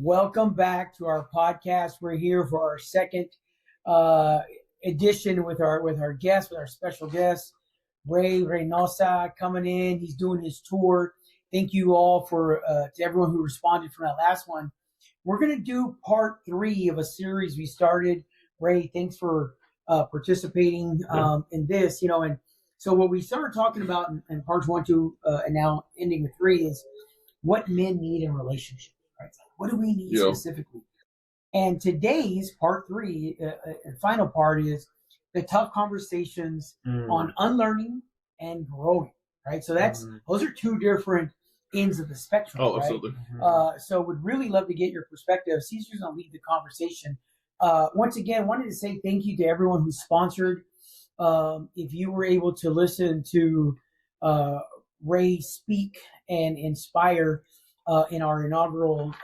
Welcome back to our podcast. We're here for our second edition with our guest, with our special guest, Ray Reynosa, coming in. He's doing his tour. Thank you all for to everyone who responded from that last one. We're going to do part 3 of a series we started. Ray, thanks for participating in this. And so what we started talking about in parts 1, 2, and now ending with 3 is what men need in relationships. Right? What do we need specifically? And today's part 3, and final part, is the tough conversations on unlearning and growing. Right. So those are 2 different ends of the spectrum. Oh, right? absolutely. So would really love to get your perspective. Caesar's going to lead the conversation. Once again, wanted to say thank you to everyone who sponsored. If you were able to listen to Ray speak and inspire in our inaugural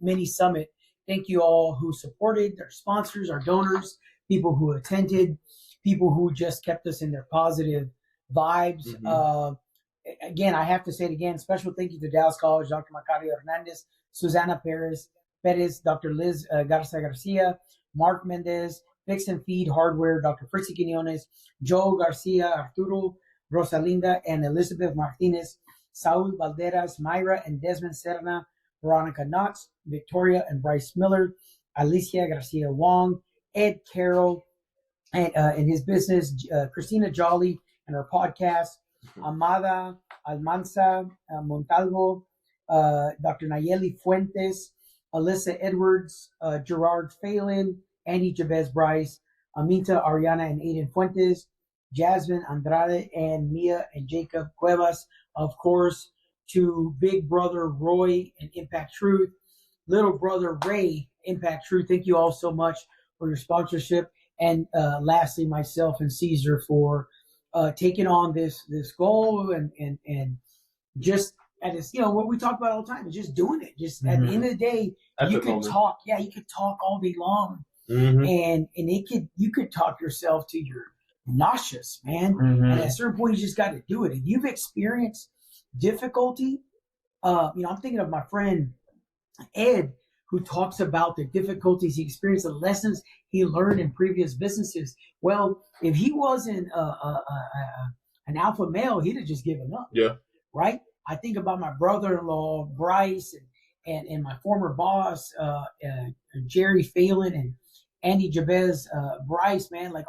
mini summit, thank you all who supported, our sponsors, our donors, people who attended, people who just kept us in their positive vibes. Again, I have to say it again, special thank you to Dallas College, Dr. Macario Hernandez, Susana Perez, Dr. Liz Garcia, Mark Mendez, Fix and Feed Hardware, Dr. Fritzy Quinones, Joe Garcia, Arturo Rosalinda, and Elizabeth Martinez, Saul Valderas, Myra and Desmond Serna, Veronica Knox, Victoria and Bryce Miller, Alicia Garcia Wong, Ed Carroll, and his business, Christina Jolly and her podcast, Amada Almanza Montalvo, Dr. Nayeli Fuentes, Alyssa Edwards, Gerard Phelan, Andy Jabez Bryce, Aminta Ariana and Aiden Fuentes, Jasmine Andrade, and Mia and Jacob Cuevas. Of course, to Big Brother Roy and Impact Truth, Little Brother Ray, Impact Truth. Thank you all so much for your sponsorship. And lastly, myself and Caesar for taking on this goal and just at this, what we talk about all the time is just doing it. Just at the end of the day, you could talk. Yeah, you could talk all day long, and you could talk yourself to your nauseous, man. And at a certain point, you just got to do it. If you've experienced difficulty, I'm thinking of my friend Ed, who talks about the difficulties he experienced, the lessons he learned in previous businesses. Well, if he wasn't an alpha male, he'd have just given up. Yeah. Right? I think about my brother-in-law, Bryce, and my former boss, Jerry Phelan, and Andy Jabez Bryce, man, like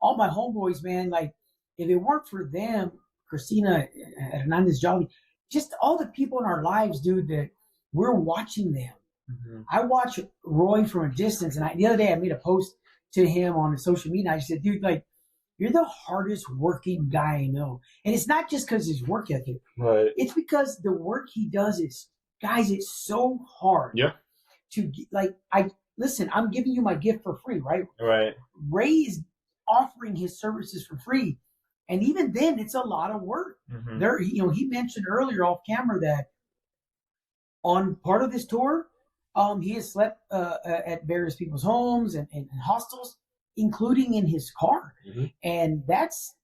all my homeboys, man, like if it weren't for them, Christina Hernandez Jolly, just all the people in our lives, dude, that we're watching them. I watch Roy from a distance, and the other day I made a post to him on social media. I said, dude, like, you're the hardest working guy I know. And it's not just because his work ethic. Right. It's because the work he does is, guys, it's so hard. Yeah. I'm giving you my gift for free, right? Right. Ray is offering his services for free. And even then, it's a lot of work. There, he mentioned earlier off camera that on part of this tour, he has slept at various people's homes and hostels, including in his car. And that's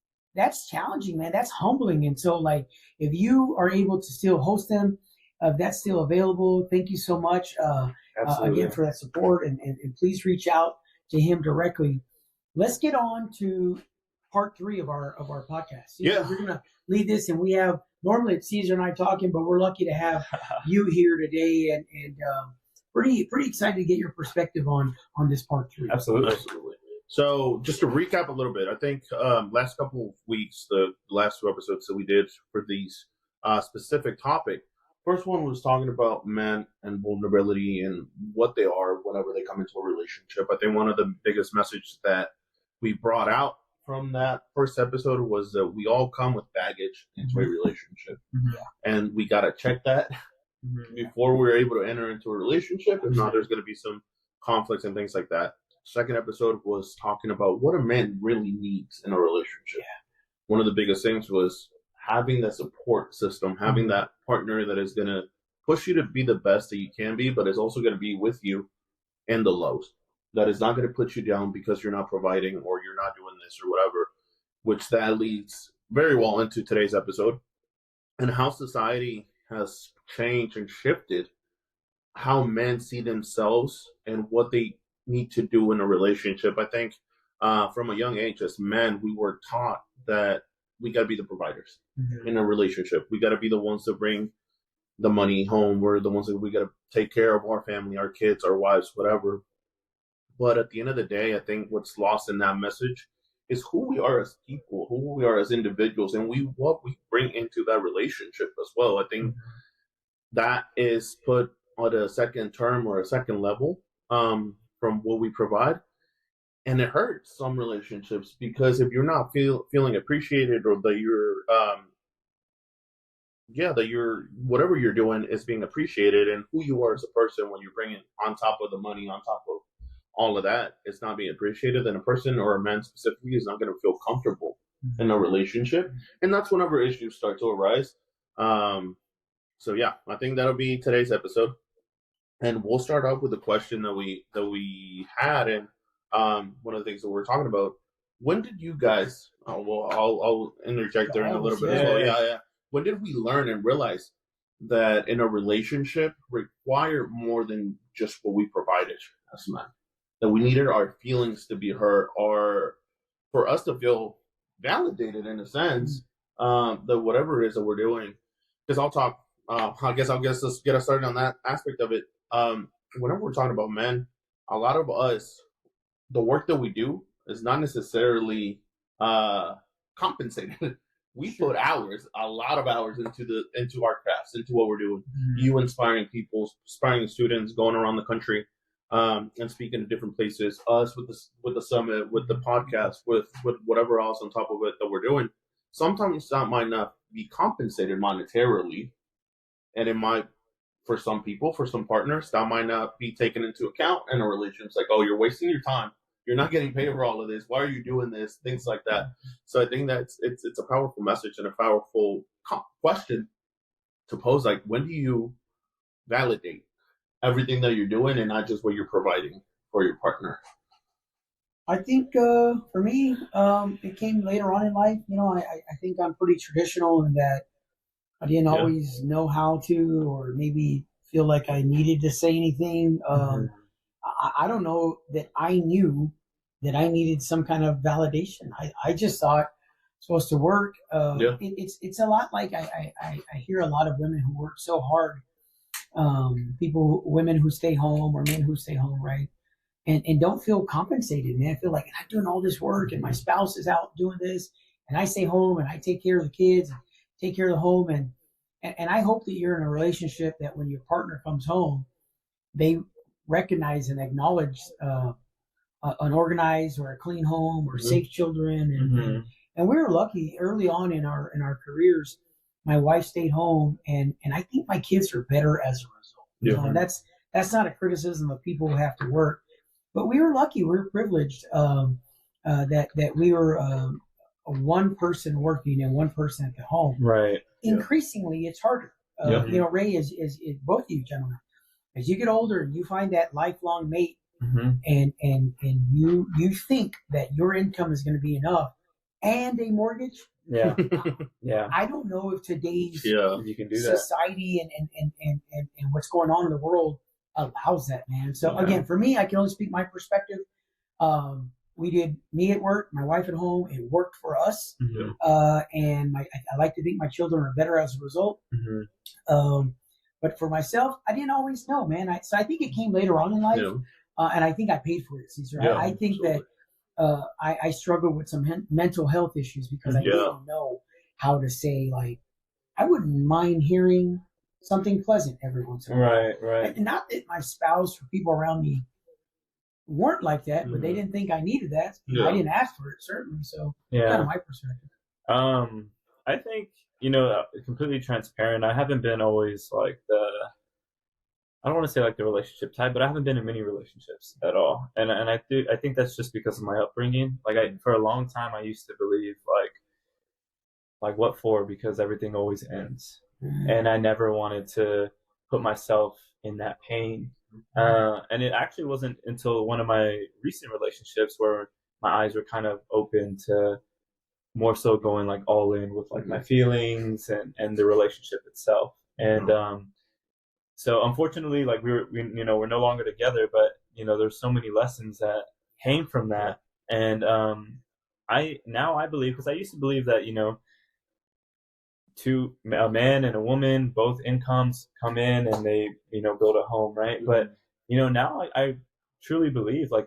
challenging, man. That's humbling. And so, like, if you are able to still host them, if that's still available, thank you so much again for that support. And please reach out to him directly. Let's get on to part 3 of our podcast. We're going to lead this, and we have normally it's Caesar and I talking, but we're lucky to have you here today, and pretty excited to get your perspective on this part 3. Absolutely. So just to recap a little bit, I think last couple of weeks, the last 2 episodes that we did for these specific topic, first one was talking about men and vulnerability and what they are whenever they come into a relationship. I think one of the biggest messages that we brought out from that first episode was that we all come with baggage into a relationship. And we got to check that before we're able to enter into a relationship. If not, there's going to be some conflicts and things like that. Second episode was talking about what a man really needs in a relationship. One of the biggest things was having that support system, having that partner that is going to push you to be the best that you can be, but is also going to be with you in the lows. That is not going to put you down because you're not providing or you're not doing this or whatever, which that leads very well into today's episode and how society has changed and shifted how men see themselves and what they need to do in a relationship. I think from a young age, as men, we were taught that we got to be the providers in a relationship. We got to be the ones that bring the money home. We're the ones that we got to take care of our family, our kids, our wives, whatever. But at the end of the day, I think what's lost in that message is who we are as people, who we are as individuals, and what we bring into that relationship as well. I think that is put on a second term or a second level from what we provide. And it hurts some relationships because if you're not feeling appreciated, or that you're whatever you're doing is being appreciated, and who you are as a person when you're bringing on top of the money, on top of all of that, it's not being appreciated, then a person or a man specifically is not going to feel comfortable in a relationship. And that's whenever issues start to arise. So yeah, I think that'll be today's episode. And we'll start off with a question that we had, and one of the things that we're talking about. When did you guys? I'll interject there in a little bit as well. Yeah. When did we learn and realize that in a relationship required more than just what we provided as men? That we needed our feelings to be heard, or for us to feel validated in a sense that whatever it is that we're doing. Because I'll talk. I guess let's get us started on that aspect of it. Whenever we're talking about men, a lot of us, the work that we do is not necessarily compensated. We put hours, a lot of hours into our crafts, into what we're doing. You inspiring people, inspiring students, going around the country, and speaking to different places. Us with the summit, with the podcast, with whatever else on top of it that we're doing. Sometimes that might not be compensated monetarily, and it might, for some people, for some partners, that might not be taken into account in a relationship. It's like, oh, you're wasting your time. You're not getting paid for all of this. Why are you doing this? Things like that. So I think that it's a powerful message and a powerful question to pose. Like, when do you validate everything that you're doing and not just what you're providing for your partner? I think for me, it came later on in life. I think I'm pretty traditional in that I didn't always know how to, or maybe feel like I needed to say anything. I don't know that I knew that I needed some kind of validation. I just thought it's supposed to work. It's a lot like I hear a lot of women who work so hard. Women who stay home, or men who stay home, right? And don't feel compensated, man. I feel like I'm doing all this work and my spouse is out doing this, and I stay home and I take care of the kids, and take care of the home. And I hope that you're in a relationship that when your partner comes home, they recognize and acknowledge an organized or a clean home, or safe children. And we were lucky early on in our careers. My wife stayed home, and I think my kids are better as a result. And that's not a criticism of people who have to work, but we were lucky. We were privileged that we were one person working and one person at the home. Right. Increasingly, it's harder. Ray, is both of you gentlemen, as you get older and you find that lifelong mate, and you think that your income is going to be enough, and a mortgage. Yeah. I don't know if today's you can do society and what's going on in the world allows that, man. So again, for me, I can only speak my perspective. We did me at work, my wife at home. It worked for us, and I like to think my children are better as a result. But for myself, I didn't always know, man. So I think it came later on in life, and I think I paid for it, Caesar. I think that I struggled with some mental health issues because I didn't know how to say, like, I wouldn't mind hearing something pleasant every once in a while. Right. And not that my spouse or people around me weren't like that, but they didn't think I needed that. I didn't ask for it, certainly. So kind of my perspective. I think, completely transparent. I haven't been always like I don't want to say like the relationship type, but I haven't been in many relationships at all. And I think that's just because of my upbringing. Like for a long time, I used to believe like what for? Because everything always ends. And I never wanted to put myself in that pain. And it actually wasn't until one of my recent relationships where my eyes were kind of open to more so going like all in with like my feelings and the relationship itself. And so unfortunately, like we're no longer together, but there's so many lessons that came from that. And I believe, because I used to believe that a man and a woman, both incomes come in and they build a home, right? But now I truly believe, like,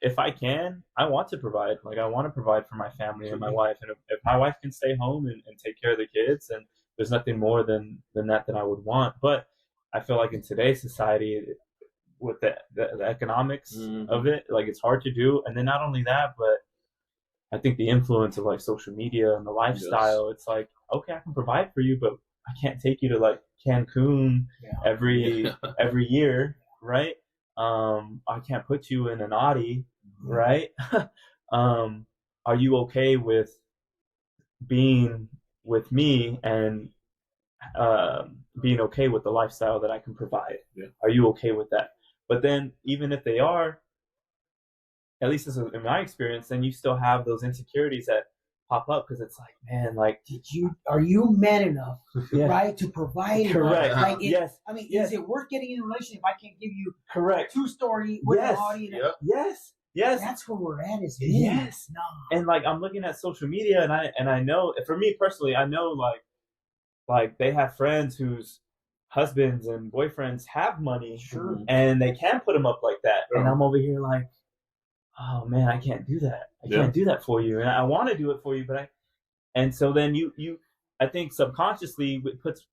if I can, I want to provide. Like, I want to provide for my family and my wife. And if my wife can stay home and take care of the kids, and there's nothing more than that I would want. But I feel like in today's society, with the economics of it, like, it's hard to do. And then not only that, but I think the influence of like social media and the lifestyle, it's like, okay, I can provide for you, but I can't take you to like Cancun every year, right? I can't put you in an Audi, right? Are you okay with being with me and being okay with the lifestyle that I can provide? Are you okay with that? But then even if they are, at least this is in my experience, then you still have those insecurities that pop up, because it's like, man, like, are you man enough, right, to provide? Correct. Like, yes. I mean, is it worth getting in a relationship if I can't give you correct 2-story with an audience? Yes. That's where we're at. Is yes. No. And like, I'm looking at social media, and I know, for me personally, I know like they have friends whose husbands and boyfriends have money, and they can put them up like that, and I'm over here like, oh man, I can't do that. I can't do that for you, and I want to do it for you, but and so then I think subconsciously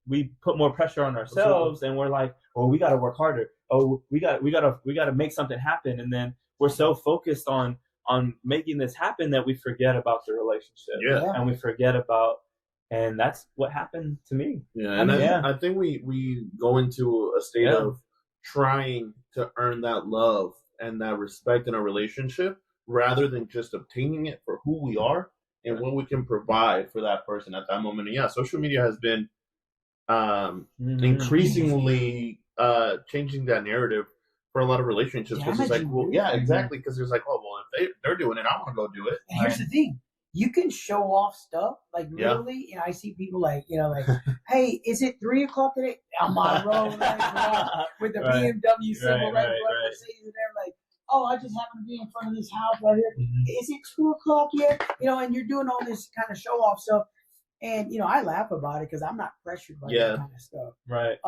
we put more pressure on ourselves, and we're like, oh, we got to work harder. Oh, we got to make something happen, and then we're so focused on making this happen that we forget about the relationship, and we forget about. And that's what happened to me. I think we go into a state of trying to earn that love and that respect in a relationship, rather than just obtaining it for who we are and what we can provide for that person at that moment. And social media has been increasingly changing that narrative for a lot of relationships. Because it's like, well, exactly. Because there's like, oh, well, if they're doing it, I want to go do it. And here's the thing. You can show off stuff, like, literally, and I see people like, like, hey, is it 3:00 today? I'm on road with the BMW symbol, Mercedes, and they're like, oh, I just happen to be in front of this house right here. Is it 2:00 yet? And you're doing all this kind of show off stuff, and I laugh about it because I'm not pressured by that kind of stuff, right?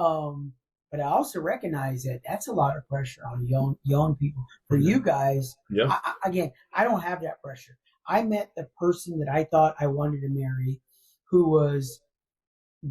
But I also recognize that that's a lot of pressure on young people. For you guys, I don't have that pressure. I met the person that I thought I wanted to marry, who was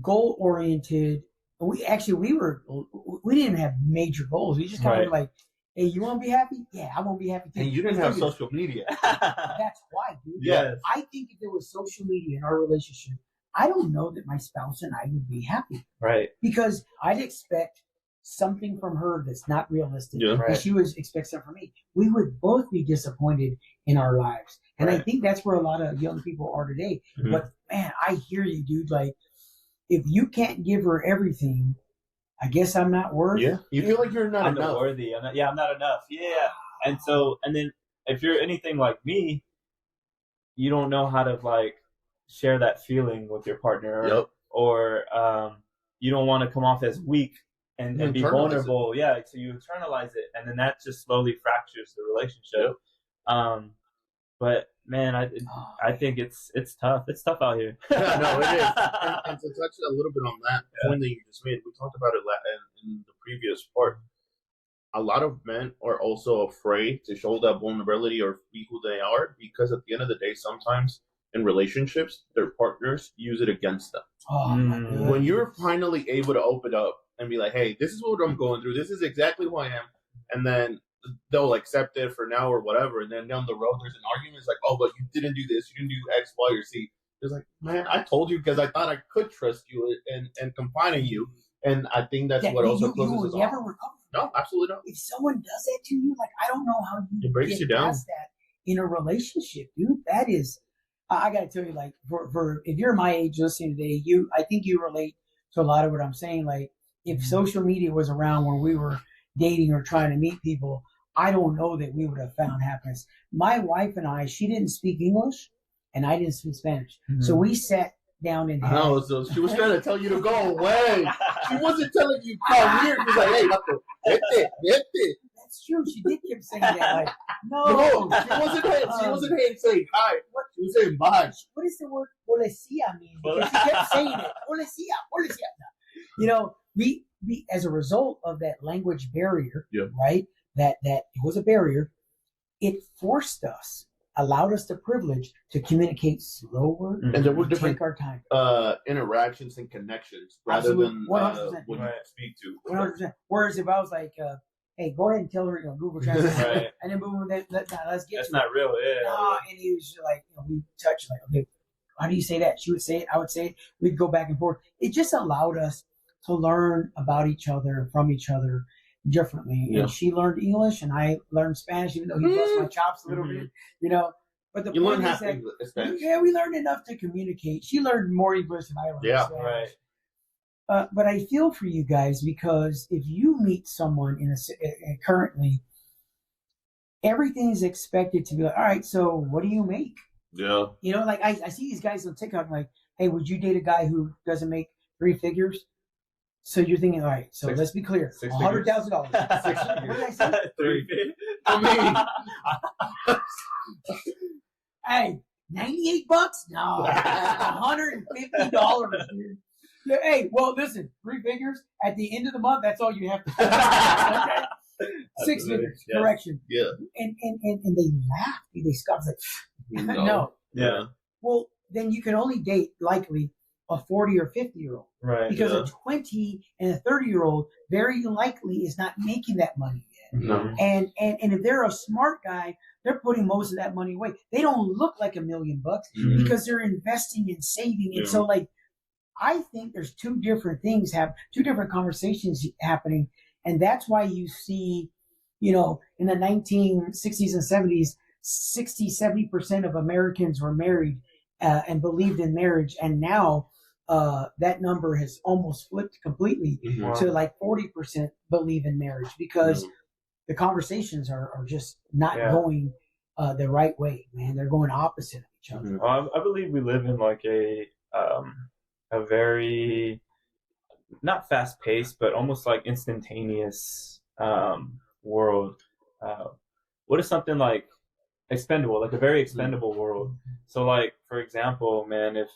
goal oriented. We didn't have major goals. We just kind of like, hey, you want to be happy? Yeah, I want to be happy too. And you didn't have social media. That's why, dude. Yes. I think if there was social media in our relationship, I don't know that my spouse and I would be happy. Right. Because I'd expect something from her that's not realistic. And she would expect something from me. We would both be disappointed in our lives. And I think that's where a lot of young people are today. But man, I hear you, dude. Like, if you can't give her everything, I guess I'm not worthy. Yeah. You feel like you're not enough. Not worthy. I'm not enough. Yeah. And then if you're anything like me, you don't know how to like share that feeling with your partner, or you don't want to come off as weak and be vulnerable. So you internalize it, and then that just slowly fractures the relationship. But man, I think it's tough. It's tough out here. Yeah, no, it is. And to touch a little bit on that point that you just made, we talked about it in the previous part. A lot of men are also afraid to show that vulnerability or be who they are, because at the end of the day, sometimes in relationships, their partners use it against them. Oh, my God. When you're finally able to open up and be like, hey, this is what I'm going through. This is exactly who I am. And then they'll accept it for now or whatever. And then down the road, there's an argument. It's like, oh, but you didn't do this. You didn't do X, Y, or Z. It's like, man, I told you because I thought I could trust you and confide in you. And I think that's what also closes us off. No, absolutely not. If someone does that to you, like, I don't know how you it breaks you down. Past that in a relationship, dude. That is, I got to tell you, like, for if you're my age listening today, I think you relate to a lot of what I'm saying. Like, if social media was around when we were dating or trying to meet people, I don't know that we would have found happiness. My wife and I, she didn't speak English and I didn't speak Spanish. So we sat down in I hell. know, so she was trying to tell you to go away. She wasn't telling you come here. She was like, hey, vete. That's true. She did keep saying that. Like, no. She wasn't saying hi. What? She was saying bye. What does the word policía mean? Because she kept saying it. Policía. You know, we as a result of that language barrier, right? That it was a barrier. It forced us, allowed us the privilege to communicate slower and there were different take our time. Interactions and connections rather Absolutely. than 100%. what you speak to. 100%. Whereas if I was like, hey, go ahead and tell her, Google Translate, Right. and then boom, let's get That's to not it. real, yeah. And he was like, we touched, like, okay, how do you say that? She would say it, I would say it. We'd go back and forth. It just allowed us to learn about each other, from each other differently. Yeah. And she learned English, and I learned Spanish, even though he bust my chops a little bit, But the You point learn is half that, Spanish. yeah, we learned enough to communicate. She learned more English than I learned Spanish. Right. But I feel for you guys, because if you meet someone currently, everything is expected to be like, all right, so what do you make? Yeah. Like I see these guys on TikTok like, hey, would you date a guy who doesn't make 3 figures? So you're thinking, all right, so let's be clear, $100,000. 6 What did I say? 3 figures. I mean, Hey, $98? No, $150, dude. Yeah, hey, well, listen, 3 figures at the end of the month. That's all you have to pay. Okay? 6 figures, Yes. correction. yeah. And they laugh. They scoff. Like, no. Yeah. Well, then you can only date likely a 40 or 50-year-old, Right. because a 20 and a 30-year-old very likely is not making that money yet. No. And if they're a smart guy, they're putting most of that money away. They don't look like $1 million because they're investing and saving. And so, like, I think there's two different things two different conversations happening. And that's why you see, in the 1960s and 70s, 60-70% of Americans were married and believed in marriage. And now that number has almost flipped completely to like 40% believe in marriage, because the conversations are just not going the right way, man. They're going opposite of each other. Well, I believe we live in like a very, not fast paced, but almost like instantaneous world. What is something like expendable, like a very expendable world? So, like, for example, man, if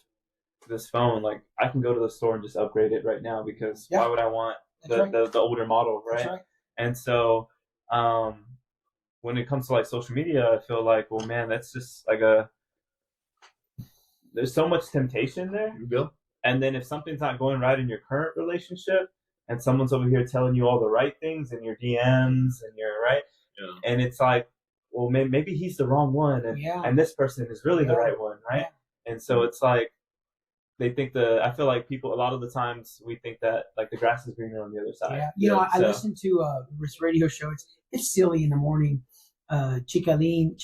this phone, like, I can go to the store and just upgrade it right now, because why would I want the older model, right? That's right. And so, when it comes to like social media, I feel like, well, man, that's just like there's so much temptation there. And then if something's not going right in your current relationship, and someone's over here telling you all the right things in your DMs and you're right, and it's like, well, maybe he's the wrong one, and this person is really the right one, right? And so it's like, they think I feel like people, a lot of the times, we think that like the grass is greener on the other side. I listen to this radio show. It's silly in the morning. Chicaline,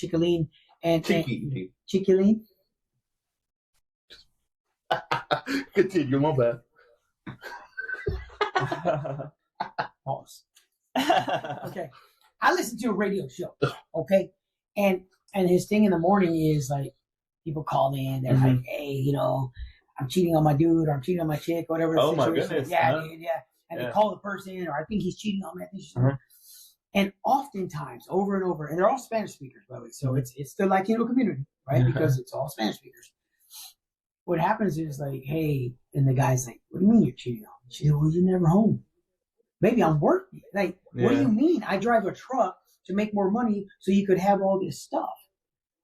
and Chicaline. Continue, my bad. Pause. Okay. I listen to a radio show. Okay. And his thing in the morning is like, people call in, they're like, hey, I'm cheating on my dude, or I'm cheating on my chick, whatever the situation is. Goodness. Yeah, dude, yeah. And they call the person, or I think he's cheating on me. I think she's And oftentimes, over and over, and they're all Spanish speakers, by the way. So it's the Latino community, right? Because it's all Spanish speakers. What happens is like, hey, and the guy's like, what do you mean you're cheating on me? She said, well, you're never home. Baby, I'm working. Like, what do you mean? I drive a truck to make more money so you could have all this stuff.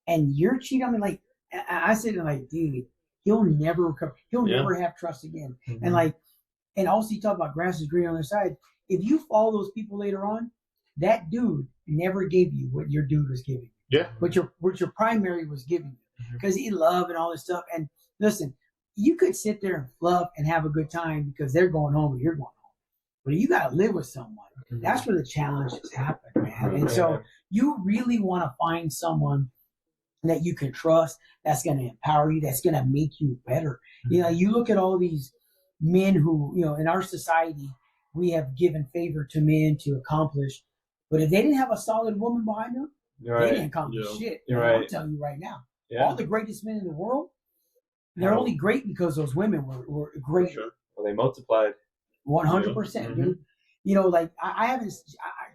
And you're cheating on me? Like, I said, like, dude, he'll never recover. He'll never have trust again. And like, and also you talk about grass is green on the other side. If you follow those people later on, that dude never gave you what your dude was giving you. Yeah. What your primary was giving you. Because he loved and all this stuff. And listen, you could sit there and fluff and have a good time because they're going home and you're going home. But you got to live with someone. That's where the challenges happen, man. And so you really want to find someone that you can trust, that's going to empower you, that's going to make you better. You look at all these men who, in our society, we have given favor to men to accomplish. But if they didn't have a solid woman behind them, they didn't accomplish shit. I'm telling you right now. All the greatest men in the world, They're only great because those women were great. Sure. Well, they multiplied. 100%, dude. You know, like I haven't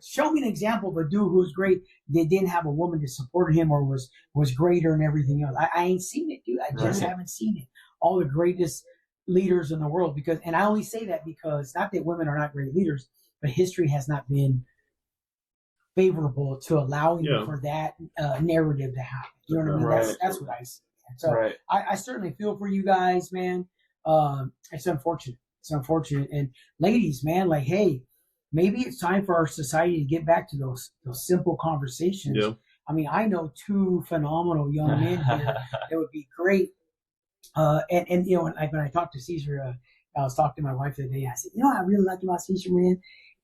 show me an example of a dude who was great that didn't have a woman to support him or was greater and everything else. I ain't seen it, dude. I just haven't seen it. All the greatest leaders in the world, because, and I only say that because not that women are not great leaders, but history has not been favorable to allowing for that narrative to happen. You know what I mean? That's what I see. So I certainly feel for you guys, man. It's unfortunate. It's unfortunate. And ladies, man, like, hey, maybe it's time for our society to get back to those simple conversations. Yeah. I mean, I know two phenomenal young men here that would be great. And you know, like when I talked to Caesar, I was talking to my wife the other day. I said, you know what I really liked about Caesar, man?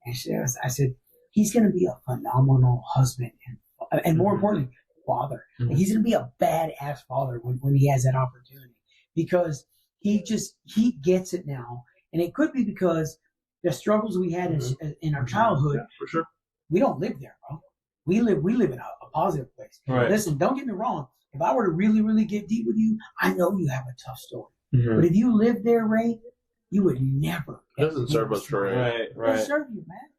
And I said, he's going to be a phenomenal husband and more importantly, father. And he's going to be a badass father when he has that opportunity, because he gets it now. And it could be because the struggles we had in our childhood, for sure. We don't live there, bro. We live in a positive place. Right. Listen, don't get me wrong. If I were to really, really get deep with you, I know you have a tough story. But if you lived there, Ray, you would never. It doesn't serve us, Ray. It doesn't serve you, man.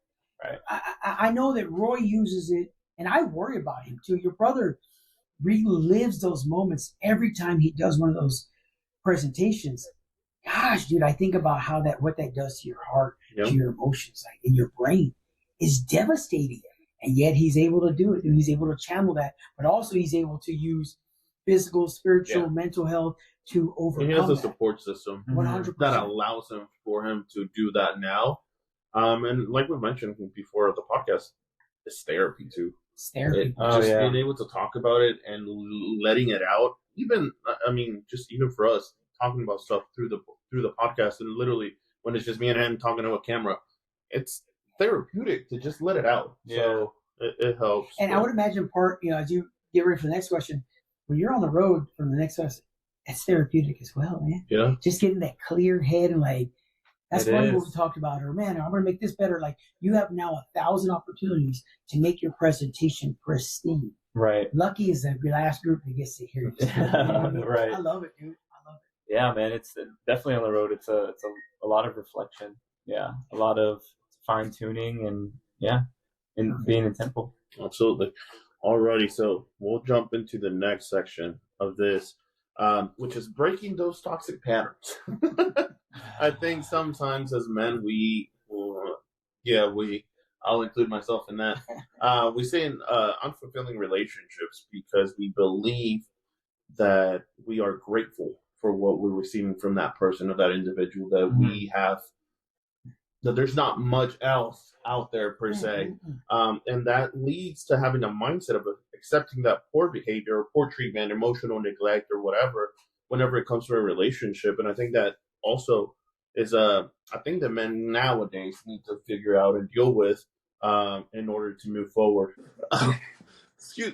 Right. I know that Roy uses it, and I worry about him too. Your brother relives those moments every time he does one of those presentations. Gosh, dude, I think about what that does to your heart, to your emotions, like in your brain, is devastating. And yet he's able to do it, and he's able to channel that, but also he's able to use physical, spiritual, mental health to overcome. He has a support system 100% that allows him to do that now. And like we mentioned before the podcast, it's therapy too. It's therapy. Being able to talk about it and letting it out. Even for us, talking about stuff through the podcast, and literally when it's just me and him talking to a camera, it's therapeutic to just let it out. Yeah. So it helps. And I would imagine as you get ready for the next question, when you're on the road from the next question, it's therapeutic as well, man. Yeah. Just getting that clear head and like, that's funny what we talked about, or man, I'm going to make this better. Like, you have now 1,000 opportunities to make your presentation pristine. Right. Lucky is the last group that gets to hear you. Right. I love it, dude. I love it. Yeah, man. It's definitely on the road. It's a lot of reflection. Yeah. A lot of fine tuning and being intentful. Absolutely. Alrighty. So we'll jump into the next section of this, which is breaking those toxic patterns. I think sometimes as men, I'll include myself in that. We stay in unfulfilling relationships because we believe that we are grateful for what we're receiving from that person or that individual, that we have, that there's not much else out there per se. And that leads to having a mindset of accepting that poor behavior or poor treatment, emotional neglect or whatever, whenever it comes to a relationship. And I think that also is a thing that men nowadays need to figure out and deal with in order to move forward.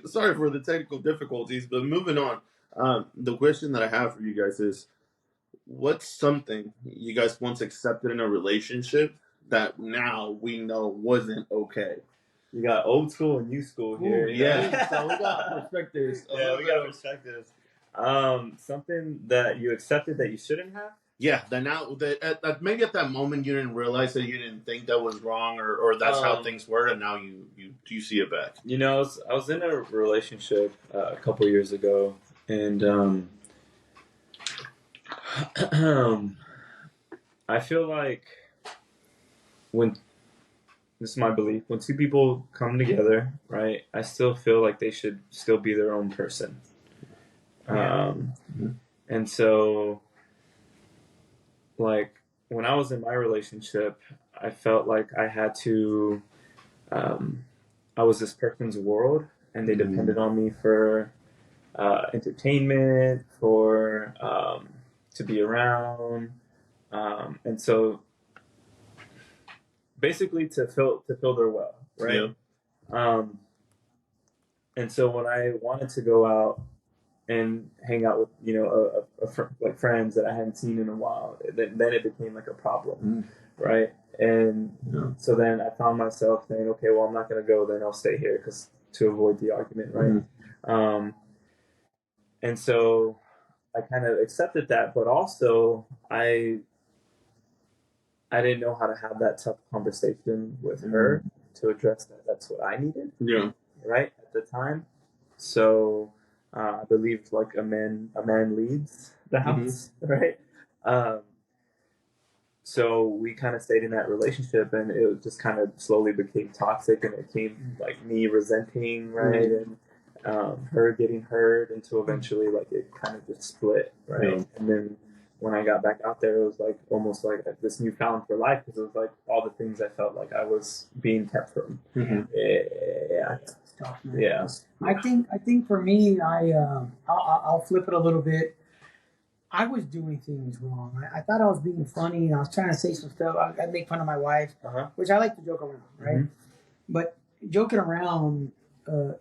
Sorry for the technical difficulties, but moving on. The question that I have for you guys is, what's something you guys once accepted in a relationship that now we know wasn't okay? You got old school and new school here. Ooh, yeah. So we got perspectives. We got perspectives. Something that you accepted that you shouldn't have? Yeah, maybe at that moment you didn't realize that, you didn't think that was wrong, or that's how things were, and now you see it back. You know, I was in a relationship a couple years ago, and I feel like this is my belief, when two people come together, right, I still feel like they should still be their own person. And so, like, when I was in my relationship, I felt like I had to, I was this person's world, and they depended on me for entertainment, for to be around, and so basically to fill their well, right? Yeah. And so when I wanted to go out and hang out with, like friends that I hadn't seen in a while, then it became like a problem, right? And so then I found myself saying, okay, well, I'm not going to go, then I'll stay here to avoid the argument, right? And so I kind of accepted that, but also I didn't know how to have that tough conversation with her to address that. That's what I needed. Yeah. Right at the time. So I believe like a man leads the house, right? So we kind of stayed in that relationship, and it just kind of slowly became toxic, and it came like me resenting, right, and her getting hurt, until eventually like it kind of just split, right? Yeah. And then when I got back out there, it was like almost like this newfound for life, because it was like all the things I felt like I was being kept from. Yeah. Tough, man. Yeah. I think for me, I'll flip it a little bit. I was doing things wrong. I thought I was being funny, and I was trying to say some stuff. I make fun of my wife, which I like to joke around, right? But joking around,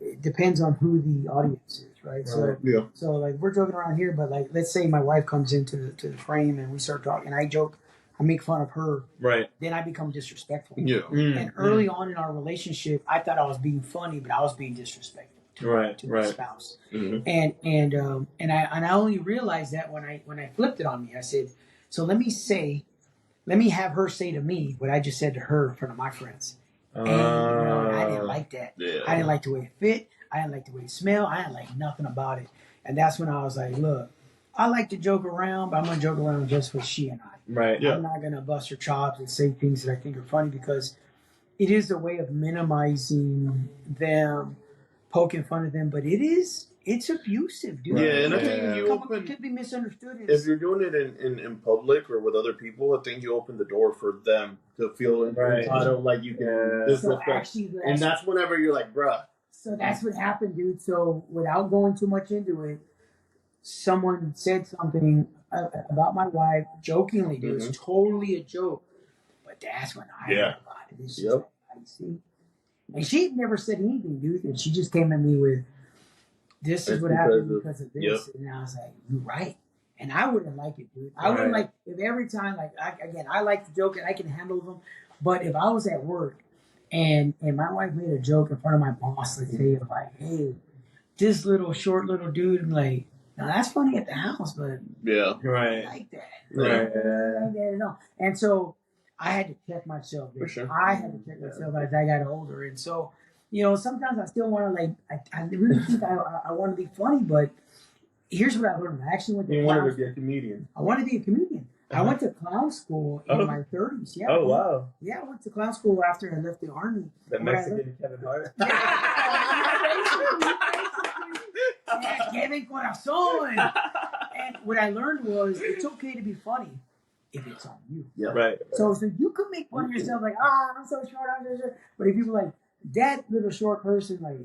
it depends on who the audience is, right? So like we're joking around here, but like let's say my wife comes into the frame and we start talking. I joke, I make fun of her, right? Then I become disrespectful. Yeah. And early on in our relationship, I thought I was being funny, but I was being disrespectful to my spouse. And I only realized that when I flipped it on me. I said, so let me have her say to me what I just said to her in front of my friends. And I didn't like that. Yeah. I didn't like the way it fit. I didn't like the way it smelled. I didn't like nothing about it. And that's when I was like, look, I like to joke around, but I'm going to joke around just with she and I. Right. I'm not going to bust her chops and say things that I think are funny, because it is a way of minimizing them, poking fun at them, but it's abusive, dude. Yeah, and I think it could be misunderstood. If you're doing it in public or with other people, I think you open the door for them to feel entitled, like you can disrespect. And that's whenever you're like, bruh. So that's what happened, dude. So without going too much into it, someone said something about my wife jokingly, dude. It was totally a joke. But that's when I heard about it. It's just like, I see. And she'd never said anything, dude. And she just came at me with, this is what happened because of this. And I was like, you're right. And I wouldn't like it, dude. I wouldn't like if every time, like, I like to joke and I can handle them. But if I was at work and my wife made a joke in front of my boss, let's say, like, hey, this short little dude, I'm like, now that's funny at the house, but I like that. I like that at all. And so I had to check myself. For sure. I had to check myself as I got older. And so, sometimes I still want to, like, I really think I want to be funny, but here's what I learned. I actually went to wanted to be a comedian. I wanted to be a comedian. I went to clown school in my 30s. Yeah. Oh, wow. Yeah, I went to clown school after I left the Army. The Mexican Kevin Hart? Yeah, Kevin Corazon. And what I learned was it's okay to be funny if it's on you. Yeah. Right. So you could make fun of yourself, like, I'm so short, I'm so short. But if people like, that little short person, like,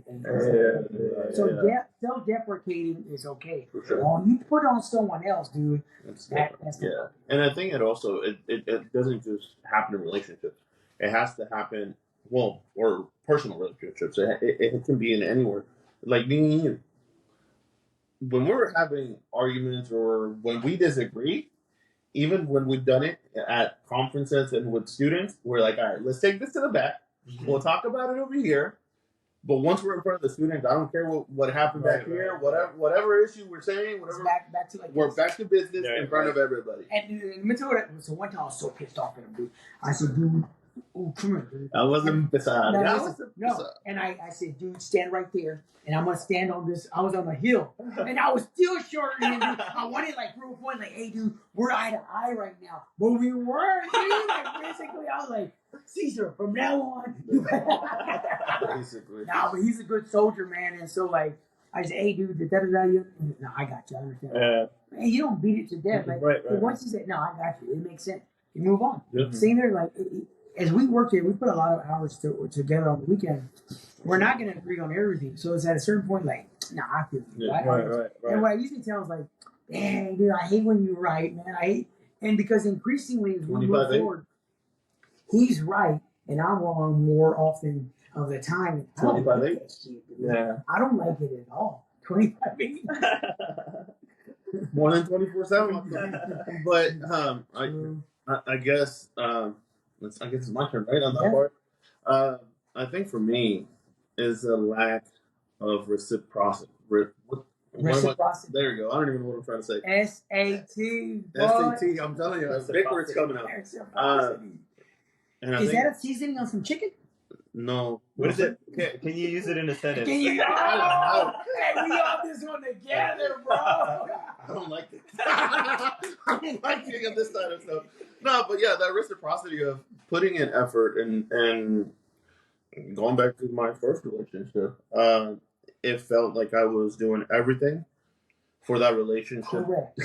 self-deprecating is okay. For sure. Oh, you put it on someone else, dude. That's And I think it doesn't just happen in relationships. It has to happen, or personal relationships. It can be in anywhere. Like me and you. When we're having arguments or when we disagree, even when we've done it at conferences and with students, we're like, all right, let's take this to the back. We'll talk about it over here. But once we're in front of the students, I don't care what happened back here, whatever issue we're saying, whatever. Back to we're back to business in front of everybody. And let me tell you what. So one time I was so pissed off at him, dude. I said, dude, come here, dude. I wasn't pissed off. No. And I said, dude, stand right there. And I'm going to stand on this. I was on a hill. And I was still shorter than him, dude. I wanted, like, proof point, like, hey, dude, we're eye to eye right now. But we weren't, dude. Like, basically, I was like, Caesar, from now on. Basically. No, but he's a good soldier, man. And so, like, I said, hey, dude, no, I got you. I understand. Hey, you don't beat it to death. Like, once you say, no, I got you. It makes sense. You move on. Sitting there, like, as we work here, we put a lot of hours together on the weekend. We're not going to agree on everything. So it's at a certain point, like, nah, I feel you. Right. And what I usually tell is like, dang, dude, I hate when you're right, man. And because increasingly as we move forward, he's right and I'm wrong more often of the time. 25-8. Yeah. I don't like it at all. 25-8. More than 24/7. But I guess it's my turn, right, on that part. I think for me is a lack of reciprocity. Reciprocity. There you go. I don't even know what I'm trying to say. SAT. SAT. I'm telling you, a big word's coming out. Is that a seasoning on some chicken? No. What is it? Can you use it in a sentence? Can you? Oh, hey, we on this one together, bro. I don't like it. I don't like it this kind of stuff. No, but yeah, that reciprocity of putting in effort and going back to my first relationship, it felt like I was doing everything for that relationship. Correct.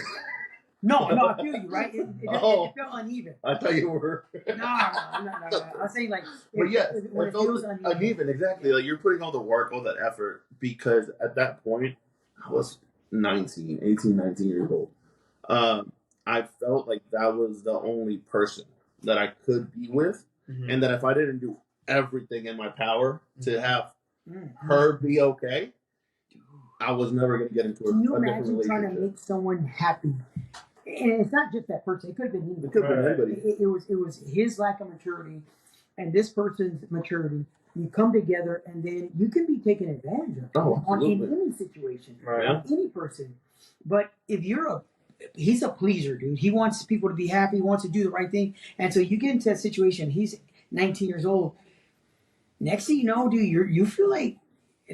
No, I feel you, right? It felt uneven. I thought you were. No. I was saying like, but yeah, it feels uneven. Exactly. Like you're putting all the work, all that effort, because at that point, I was 19 years old. I felt like that was the only person that I could be with, and that if I didn't do everything in my power to have her be okay, I was never going to get into a different relationship. Can you imagine trying to make someone happy? And it's not just that person. It could have been anybody. It could have been anybody. It was his lack of maturity and this person's maturity. You come together, and then you can be taken advantage of in any situation, any person. But if he's a pleaser, dude. He wants people to be happy. He wants to do the right thing. And so you get into that situation. He's 19 years old. Next thing you know, dude, you feel like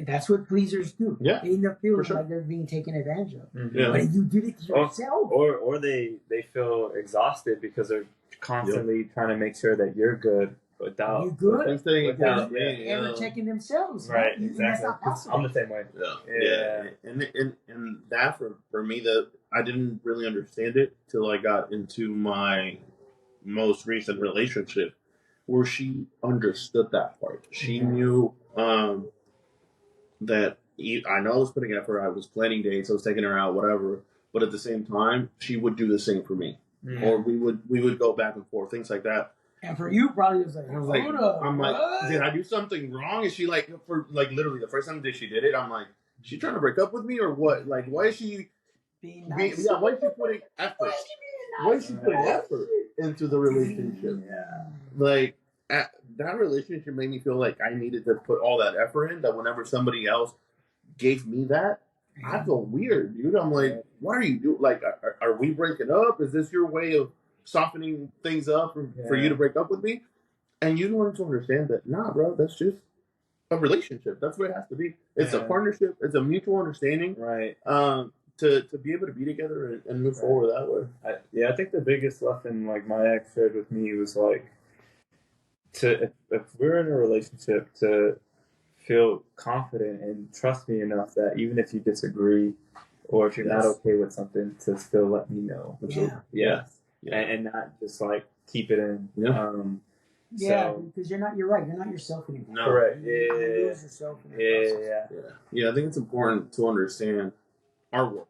that's what pleasers do. Yeah, they end up feeling like they're being taken advantage of. Yeah. But you did it to yourself. Or they feel exhausted because they're constantly trying to make sure that you're good without. You good? Without ever checking themselves. Right, Exactly. That's not possible. I'm the same way. Yeah. And that for me, that I didn't really understand it till I got into my most recent relationship, where she understood that part. She knew that I know I was putting effort. I was planning dates. I was taking her out, whatever. But at the same time, she would do the same for me, or we would go back and forth, things like that. And for you, probably it was like, I'm like, did I do something wrong? Is she like, literally the first time that she did it, I'm like, she trying to break up with me or what? Like, why is she being nice? why is she putting effort? Why is she putting effort into the relationship? Yeah. Like, that relationship made me feel like I needed to put all that effort in, that whenever somebody else gave me that, I feel weird, dude. I'm like, what are you doing? Like, are we breaking up? Is this your way of softening things up for you to break up with me? And you learn to understand that, nah, bro, that's just a relationship. That's what it has to be. It's a partnership. It's a mutual understanding. Right. To be able to be together and move forward that way. I think the biggest lesson, like, my ex shared with me was, like, if we're in a relationship, to feel confident and trust me enough that even if you disagree or if you're not okay with something, to still let me know. And not just like keep it in. Because you're not right. You're not yourself anymore. No. Correct. You lose yourself in the process. I think it's important to understand our worth,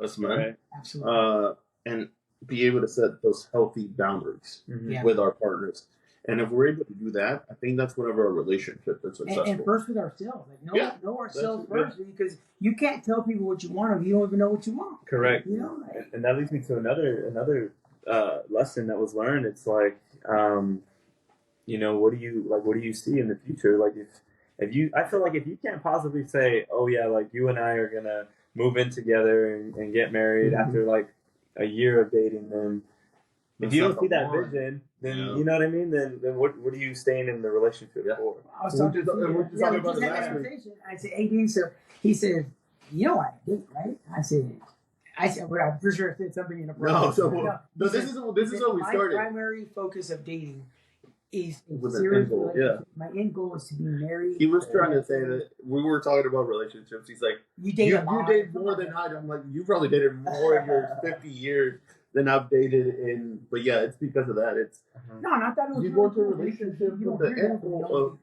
us men, right. Absolutely, and be able to set those healthy boundaries with our partners. And if we're able to do that, I think that's whenever a relationship is successful. And first with ourselves. Like, know ourselves first, because you can't tell people what you want if you don't even know what you want. Correct. You know, and that leads me to another lesson that was learned. It's like, what do you see in the future? Like, I feel like if you can't possibly say, oh yeah, like you and I are gonna move in together and get married after like a year of dating, then if you don't see that vision, then you know what I mean. Then what are you staying in the relationship for? I was talking about the last conversation. I said, "Hey, dude," so he said, "You know I date, right?" I said, but I'm pretty sure I said something in a this is what we started. My primary focus of dating is with serious an end goal. relationship. My end goal is to be married. He was trying to say that we were talking about relationships. He's like, you date more than I do. I'm like, you probably dated more in your 50 years than I've dated in. But yeah, it's because of that. It's not that it was. You go into a relationship with the end goal of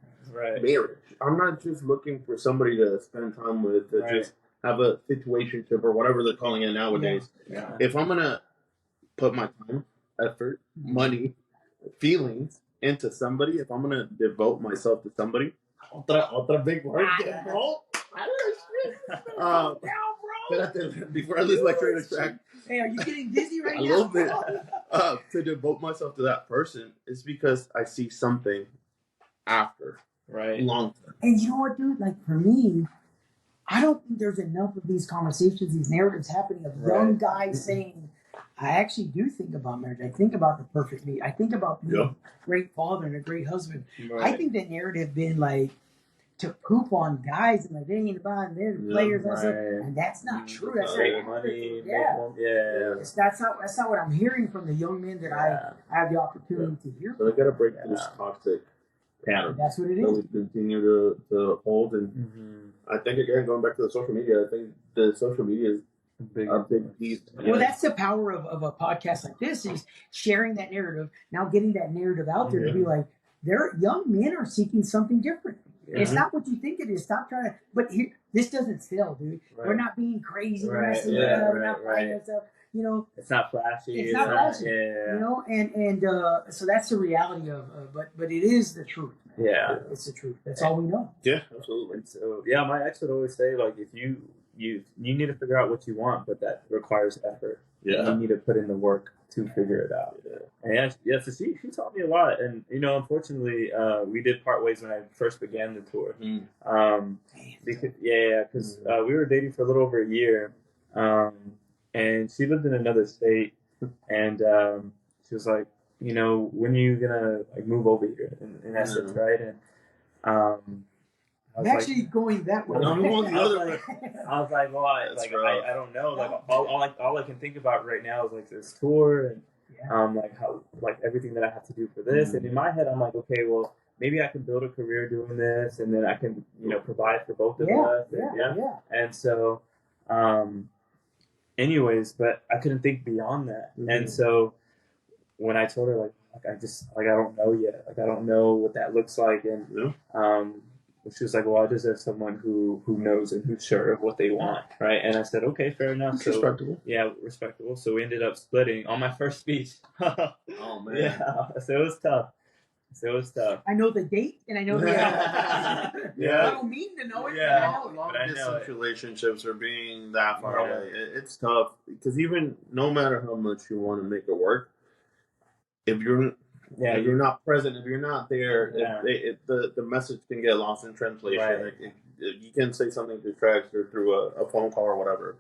marriage. I'm not just looking for somebody to spend time with, to just have a situationship or whatever they're calling it nowadays. If I'm gonna put my time, effort, money, feelings into somebody, if I'm gonna devote myself to somebody, otra big word, before I lose my train of track. Hey, are you getting dizzy right now? A little bit. To devote myself to that person is because I see something after, long term. And you know what, dude? Like, for me, I don't think there's enough of these conversations, these narratives happening of young guys saying, I actually do think about marriage. I think about the perfect mate. I think about being a great father and a great husband. I think that narrative been like to poop on guys and like they ain't about it, they're the players and stuff. And that's not true. That's not money. That's not what I'm hearing from the young men that I have the opportunity to hear. So they got to break this toxic pattern. That's what it is. That we continue to hold, and I think again going back to the social media, I think the social media is a big piece. Well, that's the power of a podcast like this is sharing that narrative. Now getting that narrative out there to be like, young men are seeking something different. It's not what you think it is. Stop trying to. But here, this doesn't sell, dude. We're not being crazy. We're not saying we're not fighting stuff. You know, it's not flashy. It's not flashy. You know, and so that's the reality of. But it is the truth. Man. Yeah, it's the truth. That's all we know. Yeah, absolutely. And so my ex would always say like, if you need to figure out what you want, but that requires effort. Yeah, you need to put in the work to figure it out. And so she taught me a lot, and unfortunately, we did part ways when I first began the tour. Because we were dating for a little over a year, and she lived in another state, and she was like, when are you gonna like move over here? In essence, right? And I'm actually going that way. I was like, well, I don't know. Like all I can think about right now is like this tour and like how like everything that I have to do for this. And in my head, I'm like, okay, well, maybe I can build a career doing this, and then I can provide for both of us. And so, anyways, but I couldn't think beyond that. And so when I told her like I don't know yet. Like I don't know what that looks like, and she was like, well, I deserve someone who knows and who's sure of what they want, right? And I said, okay, fair enough. So, respectable. Yeah, respectable. So we ended up splitting on my first speech. Oh, man. Yeah, so it was tough. I know the date, and I know the I don't mean to know it, but I know it. Long distance relationships or being that far away, it's tough. Because even no matter how much you want to make it work, if you're not present, if you're not there, the message can get lost in translation. Right. You can say something to text or through a phone call or whatever,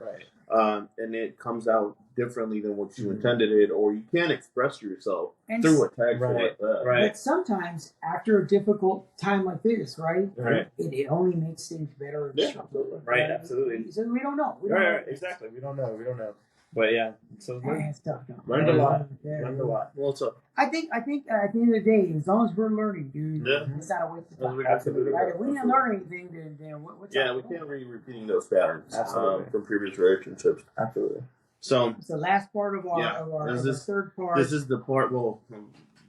and it comes out differently than what you intended it, or you can't express yourself through a text or like that. Right. But sometimes, after a difficult time like this, it only makes things better. Right, absolutely. So we don't know. Exactly. We don't know. But so it's tough. Learned a lot. Learned a lot. Well, so I think at the end of the day, as long as we're learning, dude, it's not a waste of time. Absolutely. If we didn't learn anything, then what's we can't be repeating those patterns from previous relationships. Absolutely. So it's the last part of our third part. This is the part. Well,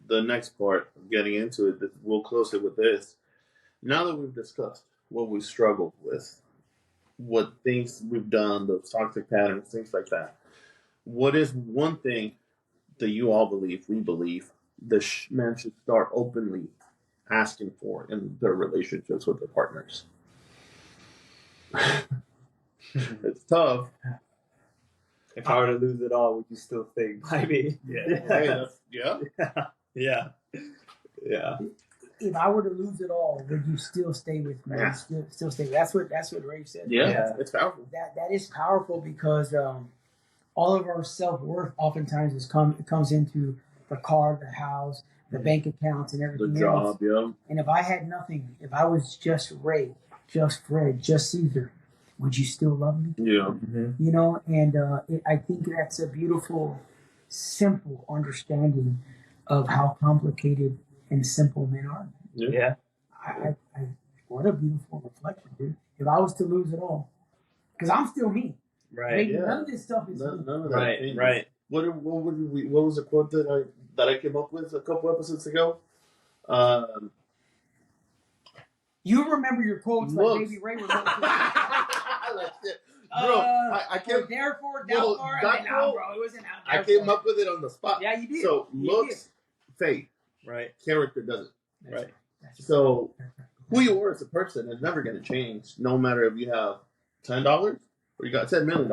the next part, getting into it, we'll close it with this. Now that we've discussed what we struggled with, what things we've done, those toxic patterns, things like that. What is one thing that you all believe, we believe, the men should start openly asking for in their relationships with their partners? It's tough. If I were to lose it all, would you still stay by me? Yeah. If I were to lose it all, would you still stay with me? Still stay. That's what Ray said. Yeah, it's powerful. That is powerful because all of our self-worth oftentimes comes into the car, the house, the bank accounts, and everything the job, else. And if I had nothing, if I was just Ray, just Fred, just Caesar, would you still love me? Yeah. And I think that's a beautiful, simple understanding of how complicated and simple men are. Yeah. I what a beautiful reflection, dude. If I was to lose it all, because I'm still me. Right. None of this stuff is none of that. Right. What was the quote that I came up with a couple episodes ago? You remember your quotes like Baby Ray was. Bro, I can't. Therefore, that quote, bro, it wasn't out there. I came up with it on the spot. Yeah, you did. So looks fake. Right. Character doesn't. Right. So who you are as a person is never going to change, no matter if you have $10 or you got $10 million.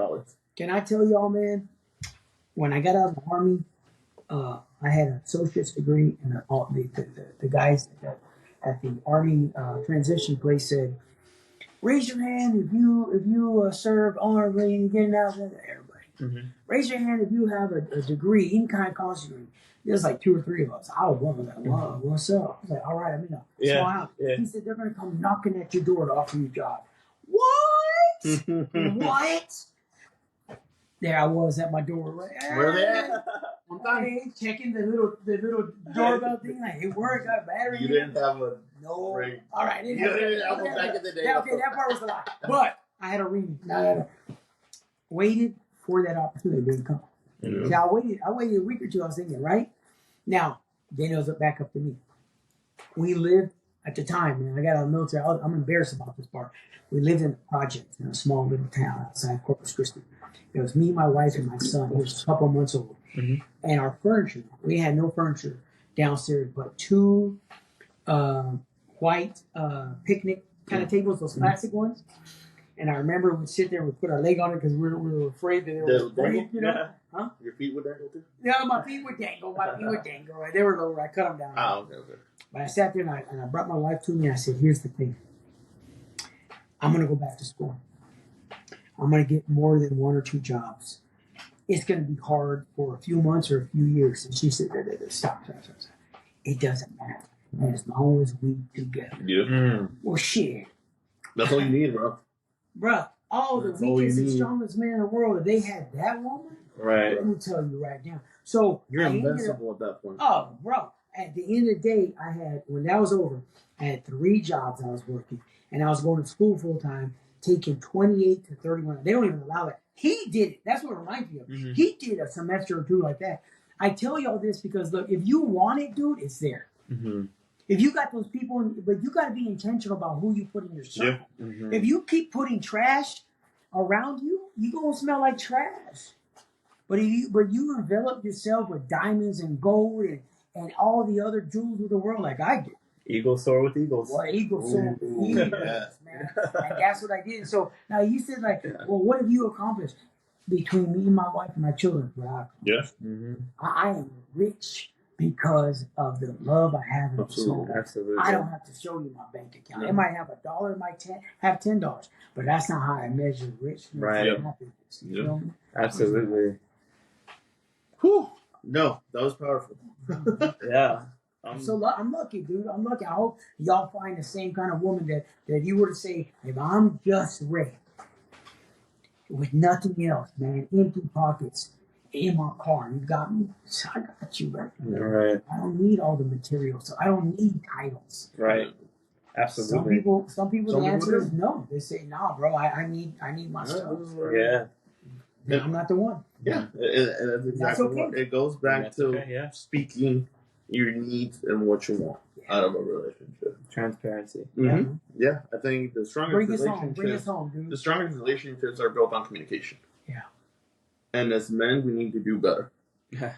Can I tell y'all, man? When I got out of the Army, I had an associate's degree, and the guys at the Army transition place said, Raise your hand if you serve honorably and getting out there. Everybody. Mm-hmm. Raise your hand if you have a degree, any kind of college degree. There's like 2 or 3 of us. I was one of them. Wow, what's up? I was like, all right, I'm in a small house. Yeah. He said they're gonna come knocking at your door to offer you a job. What? What? There I was at my door. Like, Where they at? I'm checking the little doorbell thing. Like, it worked. Got battery. You didn't have a no ring. All right, You didn't have one back in the day. Yeah, okay, that part was a lie. But I had a ring. No. Waited for that opportunity. It didn't come. Mm-hmm. See, I waited a week or two. I was thinking, right now, Daniel's back up to me. We lived at the time, man. I got out of the military. I'm embarrassed about this part. We lived in a project in a small little town outside Corpus Christi. It was me, my wife, and my son. He was a couple months old. Mm-hmm. And our furniture, we had no furniture downstairs, but 2 white picnic kind of tables, those plastic ones. And I remember we'd sit there, we'd put our leg on it because we were afraid that it would break, you know? Yeah. Huh? Your feet would dangle too? Yeah, my feet would dangle. They were lower. I cut them down. Oh, okay. But I sat there and I brought my wife to me and I said, here's the thing. I'm going to go back to school. I'm going to get more than 1 or 2 jobs. It's going to be hard for a few months or a few years. And she said, stop. It doesn't matter. As long as we together. Yeah. Mm. Well, shit. That's all you need, bro. Bruh, all the weakest and strongest man in the world, if they had that woman, Right. let me tell you right now. So You're I ended invincible at that point. Oh, bro. At the end of the day, when that was over, I had 3 jobs I was working. And I was going to school full time, taking 28 to 31. They don't even allow it. He did it. That's what it reminds me of. Mm-hmm. He did a semester or 2 like that. I tell you all this because, look, if you want it, dude, it's there. Mm-hmm. If you got those people, but you got to be intentional about who you put in your circle. Yeah. Mm-hmm. If you keep putting trash around you, you're going to smell like trash. But you envelop yourself with diamonds and gold and all the other jewels of the world like I did. Eagles soar with eagles. Well, eagles soar with eagles, man. And that's what I did. So now you said, like, well, what have you accomplished between me and my wife and my children? Well, Yes. Mm-hmm. I am rich because of the love I have in my soul. Absolutely. I don't have to show you my bank account. No. It might have $1, it might have $10, but that's not how I measure richness Right. and happiness. You feel me? Absolutely. Whew. No, that was powerful. Yeah. So I'm lucky, dude. I'm lucky. I hope y'all find the same kind of woman that you were to say, if I'm just ready with nothing else, man, empty pockets in my car, you got me. I got you, right? Right. I don't need all the materials. So I don't need titles. Right. Absolutely. Some people, the answer is no. They say, nah, bro. I need my stuff. Yeah. I'm not the one. Yeah, and that's exactly okay. what it goes back That's to. okay, yeah. Speaking your needs and what you want out of a relationship. Transparency. Mm-hmm. Yeah, I think the strongest Bring us relationships, home, dude. the strongest relationships are built on communication. Yeah. And as men, we need to do better Yeah.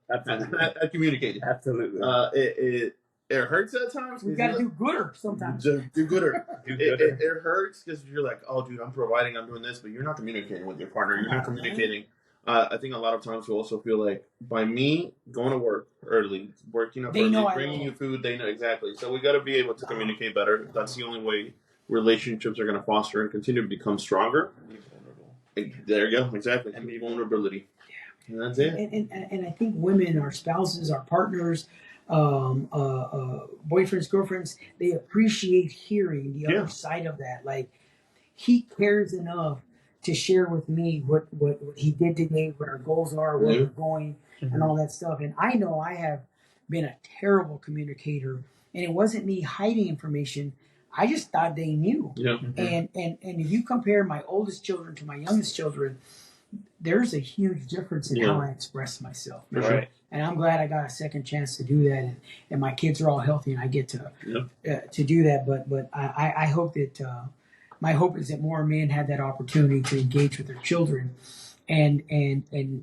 Absolutely. at communicating. Absolutely. It hurts at times. We got to do gooder sometimes. Just do gooder. Do gooder. It hurts because you're like, oh, dude, I'm providing, I'm doing this, but you're not communicating with your partner. You're not communicating. I think a lot of times we also feel like by me going to work early, working up They early, know I bringing know. you food, they know exactly. So we got to be able to communicate better. That's the only way relationships are going to foster and continue to become stronger. There you go, exactly. And vulnerability. Yeah. And that's it. And I think women, our spouses, our partners, boyfriends, girlfriends, they appreciate hearing the other side of that. Like, he cares enough to share with me what he did today, what our goals are, where we're going, and all that stuff. And I know I have been a terrible communicator, and it wasn't me hiding information. I just thought they knew. Yeah. And if you compare my oldest children to my youngest children, there's a huge difference in how I express myself. For sure. And I'm glad I got a second chance to do that, and my kids are all healthy, and I get to do that. But I hope that my hope is that more men have that opportunity to engage with their children, and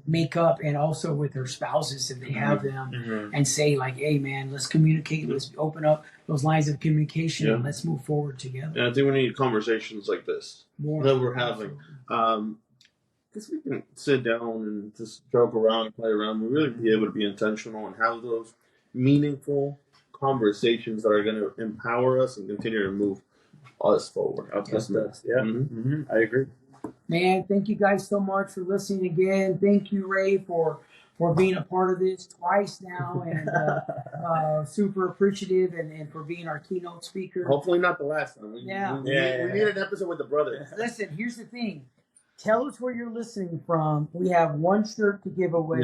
make up, and also with their spouses if they have them, and say, like, hey man, let's communicate, let's open up those lines of communication, and let's move forward together. And I think we need conversations like this that we're having. Because we can sit down and just joke around and play around. We really be able to be intentional and have those meaningful conversations that are going to empower us and continue to move us forward. Uplift us. Yeah, I agree. Man, thank you guys so much for listening again. Thank you, Ray, for being a part of this twice now, and super appreciative, and for being our keynote speaker. Hopefully not the last time. We need an episode with the brothers. Listen, here's the thing. Tell us where you're listening from. We have one shirt to give away.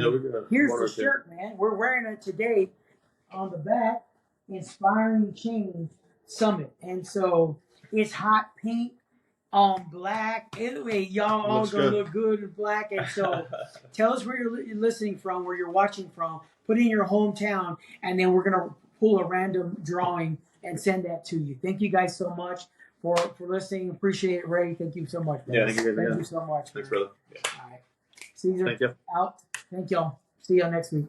Here's the shirt, man. We're wearing it today. On the back, Inspiring Change Summit. And so it's hot pink on black. Anyway, y'all all gonna look good in black. And so tell us where you're listening from, where you're watching from. Put in your hometown, and then we're gonna pull a random drawing and send that to you. Thank you guys so much for listening. Appreciate it, Ray. Thank you so much. Man. Yeah, thank you guys. Thank you so much. Thanks, brother. All right. Caesar Thank you. out. Thank y'all. See y'all next week.